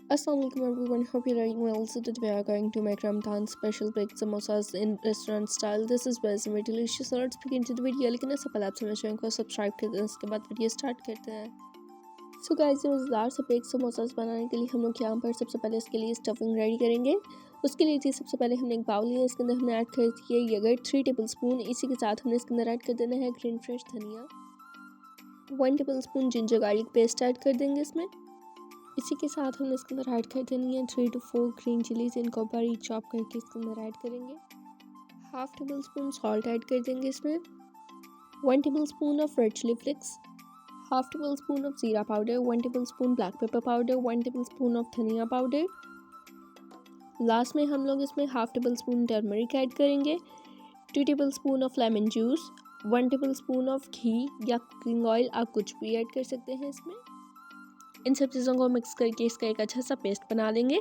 Assalamualaikum everyone, hope you're doing well. So today we are going to make Ramadan special baked samosas in restaurant style. This is very very delicious. So let's begin to the video. लेकिन इससे पहले आप मेरे channel को subscribe कर दें, उसके बाद वीडियो स्टार्ट करते हैं। सो गाइस, ये मज़ेदार से baked समोसास बनाने के लिए हम लोग यहाँ पर सबसे पहले इसके लिए स्टफिंग रेडी करेंगे। उसके लिए जी सबसे पहले हमने एक बाउल लिया, इसके अंदर हमने ऐड कर दिया योगर्ट 3 टेबल स्पून। इसी के साथ हमने इसके अंदर ऐड कर देना है ग्रीन फ्रेश धनिया, 1 table spoon ginger garlic paste add कर देंगे इसमें। इसी के साथ हमने इसके अंदर ऐड कर देनी है 3 to 4 ग्रीन चिलीज, इनको बारीक चॉप करके इसके अंदर ऐड करेंगे। Half tablespoon salt add कर देंगे इसमें, 1 tablespoon of red chili flakes, half tablespoon of jeera powder, 1 tablespoon black pepper powder, 1 tablespoon of dhania powder. Last में हम लोग इसमें half tablespoon turmeric add करेंगे, 2 tablespoon of lemon juice, 1 tablespoon of ghee या cooking oil, आप कुछ भी add कर सकते हैं इसमें। इन सब चीज़ों को मिक्स करके इसका एक अच्छा सा पेस्ट बना लेंगे।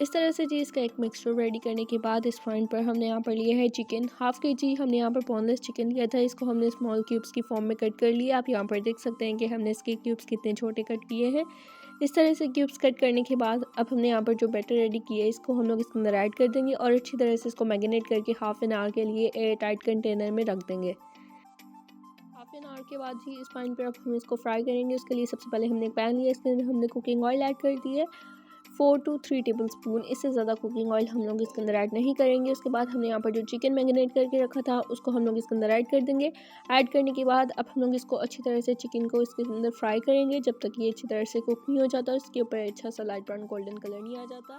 इस तरह से जी इसका एक मिक्सचर रेडी करने के बाद इस पॉइंट पर हमने यहाँ पर लिया है चिकन, हाफ केजी हमने यहाँ पर बोनलेस चिकन लिया था। इसको हमने स्मॉल क्यूब्स की फॉर्म में कट कर लिया। आप यहाँ पर देख सकते हैं कि हमने इसके क्यूब्स कितने छोटे कट किए हैं। इस तरह से क्यूब्स कट करने के बाद अब हमने यहाँ पर जो बैटर रेडी किया है इसको हम लोग इसके अंदर ऐड कर देंगे और अच्छी तरह से इसको मैरिनेट करके हाफ एन आवर के लिए एयर टाइट कंटेनर में रख देंगे। हाफ एन आवर के बाद जी इस पैन पर अब हम इसको फ्राई करेंगे। उसके लिए सबसे पहले हमने एक पैन लिया, इसके अंदर हमने कुकिंग ऑयल ऐड कर दिया 4 to 3 टेबल स्पून। इससे ज़्यादा कुकिंग ऑयल हम लोग इसके अंदर ऐड नहीं करेंगे। उसके बाद हमने यहाँ पर जो चिकन मैरिनेट करके रखा था उसको हम लोग इसके अंदर ऐड कर देंगे। ऐड करने के बाद अब हम लोग इसको अच्छी तरह से चिकन को इसके अंदर फ्राई करेंगे जब तक ये अच्छी तरह से कुक नहीं हो जाता, इसके ऊपर अच्छा सा लाइट ब्राउन गोल्डन कलर नहीं आ जाता।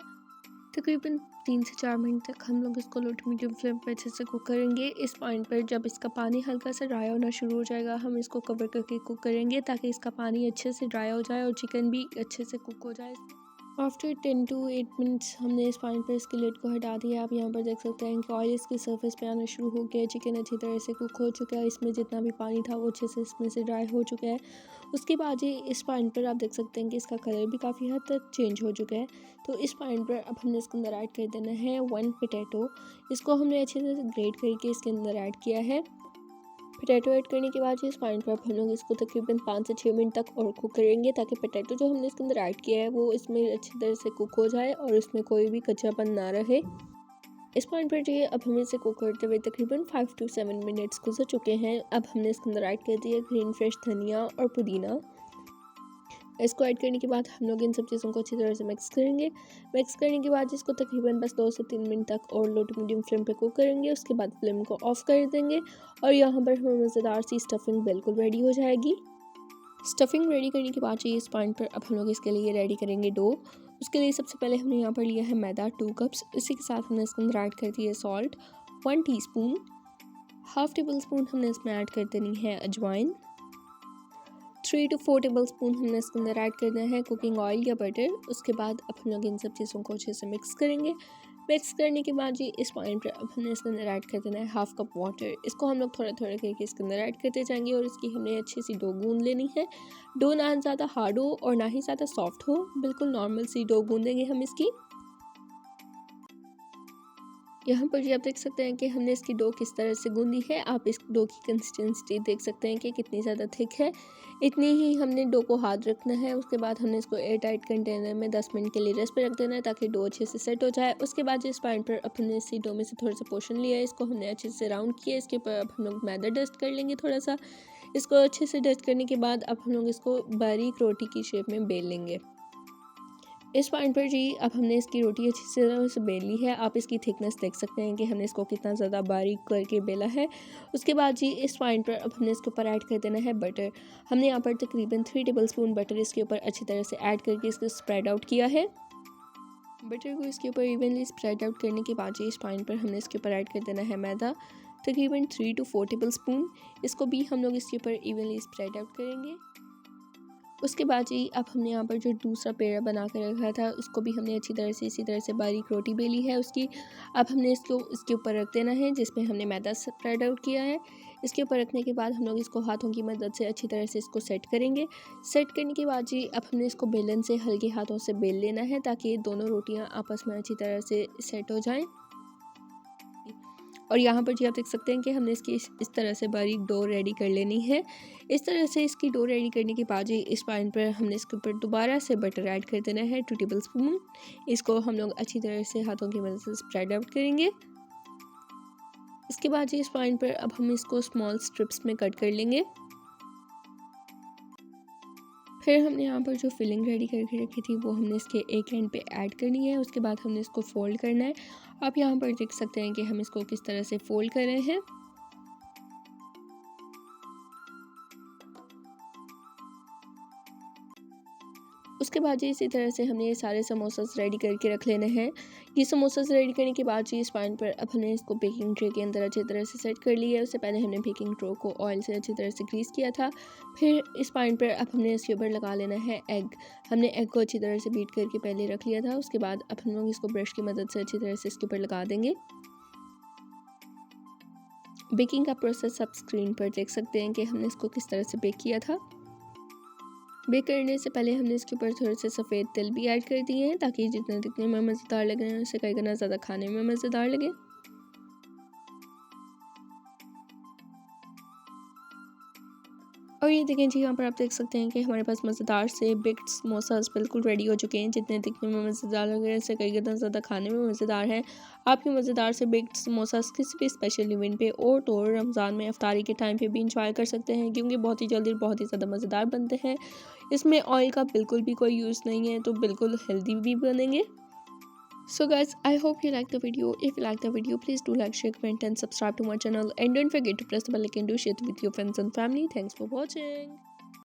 तकरीबन 3 से 4 मिनट तक हम लोग इसको लो टू मीडियम फ्लेम पर अच्छे से कुक करेंगे। इस पॉइंट पर जब इसका पानी हल्का सा ड्राई होना शुरू हो जाएगा हम इसको कवर करके कुक करेंगे ताकि इसका पानी अच्छे से ड्राई हो जाए और चिकन भी अच्छे से कुक हो जाए। आफ्टर 10 to 8 मिनट्स हमने इस पॉइंट पर इसके लिड को हटा दिया। आप यहाँ पर देख सकते हैं कि ऑयल इसकी सरफेस पे आना शुरू हो गया है। चिकन अच्छी तरह से कुक हो चुका है, इसमें जितना भी पानी था वो अच्छे से इसमें से ड्राई हो चुका है। उसके बाद ही इस पॉइंट पर आप देख सकते हैं कि इसका कलर भी काफ़ी हद तक चेंज हो चुका है। तो इस पॉइंट पर अब हमने इसके अंदर ऐड कर देना है 1 पोटैटो। इसको हमने अच्छे से ग्रेट करके इसके अंदर ऐड किया है। पोटैटो ऐड करने के बाद इस पॉइंट पर हम लोग इसको तकरीबन 5 से 6 मिनट तक और कुक करेंगे ताकि पोटैटो जो हमने इसके अंदर ऐड किया है वो इसमें अच्छी तरह से कुक हो जाए और इसमें कोई भी कच्चापन ना रहे। इस पॉइंट पर जो अब हमें इसे कुक करते हुए तकरीबन 5 to 7 मिनट्स गुजर चुके हैं। अब हमने इसके अंदर ऐड कर दिया ग्रीन फ्रेश धनिया और पुदीना। इसको ऐड करने के बाद हम लोग इन सब चीज़ों को अच्छी तरह से मिक्स करेंगे। मिक्स करने के बाद इसको तकरीबन बस 2 से 3 मिनट तक और लो टू मीडियम फ्लेम पे कुक करेंगे। उसके बाद फ्लेम को ऑफ कर देंगे और यहाँ पर हमें मज़ेदार सी स्टफिंग बिल्कुल रेडी हो जाएगी। स्टफिंग रेडी करने के बाद चाहिए इस पॉइंट पर अब हम लोग इसके लिए रेडी करेंगे डो। उसके लिए सबसे पहले हमने यहाँ पर लिया है मैदा 2 कप्स। इसी के साथ हमने इसके अंदर ऐड कर दिया salt 1 teaspoon, half table spoon हमने इसमें ऐड कर देनी है अजवाइन, 3 to 4 टेबल स्पून हमने इसके अंदर ऐड करना है कुकिंग ऑयल या बटर। उसके बाद अब हम लोग इन सब चीज़ों को अच्छे से मिक्स करेंगे। मिक्स करने के बाद जी इस पॉइंट पर अब हमने इसके अंदर ऐड कर देना है हाफ कप वाटर। इसको हम लोग थोड़ा थोड़ा करके इसके अंदर ऐड करते जाएंगे और इसकी हमने अच्छी सी डो गूंद लेनी है। डो ना ज़्यादा हार्ड हो और ना ही ज़्यादा सॉफ्ट हो, बिल्कुल नॉर्मल सी डो गूंदेंगे हम इसकी। यहाँ पर जी आप देख सकते हैं कि हमने इसकी डो किस तरह से गूंदी है। आप इस डो की कंसिस्टेंसी देख सकते हैं कि कितनी ज़्यादा थिक है। इतनी ही हमने डो को हाथ रखना है। उसके बाद हमने इसको एयर टाइट कंटेनर में 10 मिनट के लिए रेस्ट पे रख देना है ताकि डो अच्छे से सेट हो जाए। उसके बाद इस पॉइंट पर अब हमने इसी डो में से थोड़ा सा पोर्शन लिया है, इसको हमने अच्छे से राउंड किया। इसके ऊपर अब हम लोग मैदा डस्ट कर लेंगे थोड़ा सा। इसको अच्छे से डस्ट करने के बाद अब हम लोग इसको बारीक रोटी की शेप में बेल लेंगे। इस पॉइंट पर जी अब हमने इसकी रोटी अच्छी तरह से बेल ली है। आप इसकी थिकनेस देख सकते हैं कि हमने इसको कितना ज़्यादा बारीक करके बेला है। उसके बाद जी इस पॉइंट पर अब हमने इसके ऊपर ऐड कर देना है बटर। हमने यहाँ पर तकरीबन 3 टेबल स्पून बटर इसके ऊपर अच्छी तरह से ऐड करके इसको स्प्रेड आउट किया है। बटर को इसके ऊपर इवनली स्प्रेड आउट करने के बाद जी इस पॉइंट पर हमने इसके ऊपर ऐड कर देना है मैदा, तकरीबन 3 to 4 टेबल स्पून। इसको भी हम लोग इसके ऊपर इवनली स्प्रेड आउट करेंगे। उसके बाद जी अब हमने यहाँ पर जो दूसरा पेड़ा बना कर रखा था उसको भी हमने अच्छी तरह से इसी तरह से बारीक रोटी बेली है उसकी। अब हमने इसको इसके ऊपर रख देना है जिसमें हमने मैदा स्प्रेड आउट किया है। इसके ऊपर रखने के बाद हम लोग इसको हाथों की मदद से अच्छी तरह से इसको सेट करेंगे। सेट करने के बाद जी अब हमने इसको बेलन से हल्के हाथों से बेल लेना है ताकि दोनों रोटियाँ आपस में अच्छी तरह से सेट हो जाएँ। और यहाँ पर जी आप देख सकते हैं कि हमने इसकी इस तरह से बारीक डो रेडी कर लेनी है। इस तरह से इसकी डो रेडी करने के बाद जी इस पैन पर हमने इसके ऊपर दोबारा से बटर ऐड कर देना है 2 टेबल स्पून। इसको हम लोग अच्छी तरह से हाथों की मदद से स्प्रेड आउट करेंगे। इसके बाद जी इस पैन पर अब हम इसको स्मॉल स्ट्रिप्स में कट कर लेंगे। फिर हमने यहाँ पर जो फिलिंग रेडी करके रखी थी वो हमने इसके एक एंड पे ऐड करनी है। उसके बाद हमने इसको फोल्ड करना है। आप यहाँ पर देख सकते हैं कि हम इसको किस तरह से फोल्ड कर रहे हैं। उसके बाद जी इसी तरह से हमने ये सारे समोसास रेडी करके रख लेने हैं। ये समोसास रेडी करने के बाद जी इस पैन पर अब हमने इसको बेकिंग ट्रे के अंदर अच्छी तरह से सेट कर लिया है। उससे पहले हमने बेकिंग ट्रे को ऑयल से अच्छी तरह से ग्रीस किया था। फिर इस पैन पर अब हमने इसके ऊपर लगा लेना है एग। हमने एग को अच्छी तरह से बीट करके पहले रख लिया था। उसके बाद अब हम लोग इसको ब्रश की मदद से अच्छी तरह से इसके ऊपर लगा देंगे। बेकिंग का प्रोसेस आप स्क्रीन पर देख सकते हैं कि हमने इसको किस तरह से बेक किया था। बेक करने से पहले हमने इसके ऊपर थोड़े से सफ़ेद तिल भी ऐड कर दिए हैं ताकि जितना दिखने में मज़ेदार लग रहे हैं उससे कई गुना ज़्यादा खाने में मज़ेदार लगे। और ये देखें जी यहाँ पर आप देख सकते हैं कि हमारे पास मज़ेदार से बेक्ड समोसास बिल्कुल रेडी हो चुके हैं। जितने दिखने में मज़ेदार लग रहे हैं इससे कई गुना ज़्यादा खाने में मज़ेदार है। आप ये मज़ेदार से बेक्ड समोसास किसी भी स्पेशल इवेंट पे और तो और रमज़ान में इफ्तारी के टाइम पे भी इंजॉय कर सकते हैं क्योंकि बहुत ही जल्दी बहुत ही ज़्यादा मज़ेदार बनते हैं। इसमें ऑयल का बिल्कुल भी कोई यूज़ नहीं है तो बिल्कुल हेल्दी भी बनेंगे। So guys, I hope you like the video. If you like the video, please do like, share, comment and subscribe to my channel. And don't forget to press the bell icon to share it with your friends and family. Thanks for watching.